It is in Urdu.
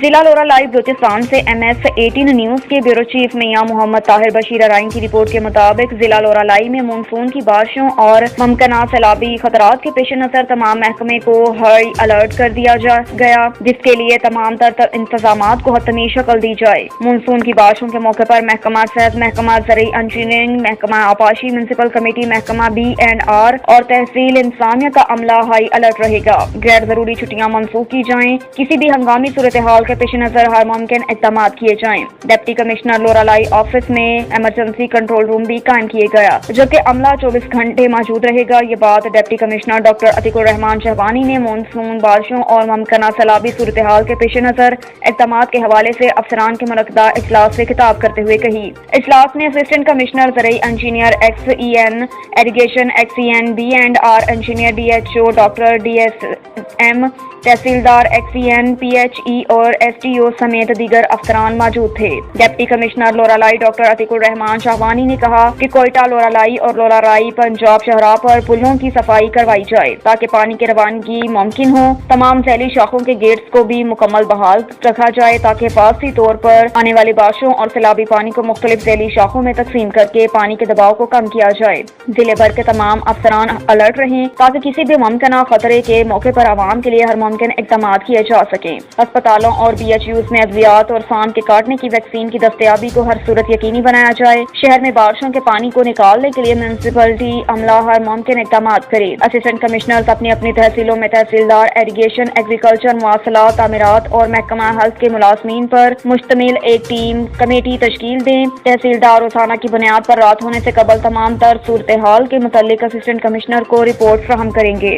ضلع لورا لائیو بلوچستان سے MS-18 نیوز کے بیورو چیف میاں محمد طاہر بشیر ارائن کی رپورٹ کے مطابق ضلع لورا لائی میں مونسون کی بارشوں اور ممکنہ سیلابی خطرات کے پیش نظر تمام محکمے کو ہائی الرٹ کر دیا گیا، جس کے لیے تمام تر انتظامات کو حتمی شکل دی جائے۔ مونسون کی بارشوں کے موقع پر محکمہ صحت، محکمہ زرعی انجینئرنگ، محکمہ آبپاشی، میونسپل کمیٹی، محکمہ B&R اور تحصیل انتظامیہ کا عملہ ہائی الرٹ رہے گا۔ غیر ضروری چھٹیاں منسوخ کی جائیں۔ کسی بھی ہنگامی صورتحال کے پیش نظر ہر ممکن اقدامات کیے جائیں۔ ڈپٹی کمشنر لورا لائی آفس میں ایمرجنسی کنٹرول روم بھی قائم کیے گیا، جبکہ عملہ 24 گھنٹے موجود رہے گا۔ یہ بات ڈپٹی کمشنر ڈاکٹر عتیق الرحمان شہبانی نے مونسون بارشوں اور ممکنہ سیلابی صورتحال کے پیش نظر اقدامات کے حوالے سے افسران کے منعقدہ اجلاس سے خطاب کرتے ہوئے کہی۔ اجلاس میں اسسٹنٹ کمشنر زرعی engineer XEN irrigation XEN B&R engineer DHO doctor DSM تحصیلدار XEN PHE اور STO سمیت دیگر افسران موجود تھے۔ ڈپٹی کمشنر لورا لائی ڈاکٹر عتیق الرحمان شہبانی نے کہا کہ کوئٹہ، لورا لائی اور لورا رائی پنجاب شاہراہ پر پلوں کی صفائی کروائی جائے تاکہ پانی کی روانگی ممکن ہو۔ تمام ذیلی شاخوں کے گیٹس کو بھی مکمل بحال رکھا جائے تاکہ حفاظتی طور پر آنے والی بارشوں اور سیلابی پانی کو مختلف ذیلی شاخوں میں تقسیم کر کے پانی کے دباؤ کو کم کیا جائے۔ ضلع بھر کے تمام افسران الرٹ رہیں تاکہ کسی بھی ممکنہ خطرے کے موقع پر عوام کے لیے ہر ممکن اقدامات کیے جا سکیں۔ ہسپتالوں اور BHUs میں ادویات اور سانپ کے کاٹنے کی ویکسین کی دستیابی کو ہر صورت یقینی بنایا جائے۔ شہر میں بارشوں کے پانی کو نکالنے کے لیے میونسپلٹی عملہ ہر ممکن اقدامات کرے۔ اسسٹنٹ کمشنرز اپنی اپنی تحصیلوں میں تحصیلدار ایریگیشن، ایگریکلچر، مواصلات، تعمیرات اور محکمہ ہیلتھ کے ملازمین پر مشتمل ایک ٹیم کمیٹی تشکیل دیں۔ تحصیلدار روزانہ کی بنیاد پر رات ہونے سے قبل تمام تر صورتحال کے متعلق اسسٹنٹ کمشنر کو رپورٹ فراہم کریں گے۔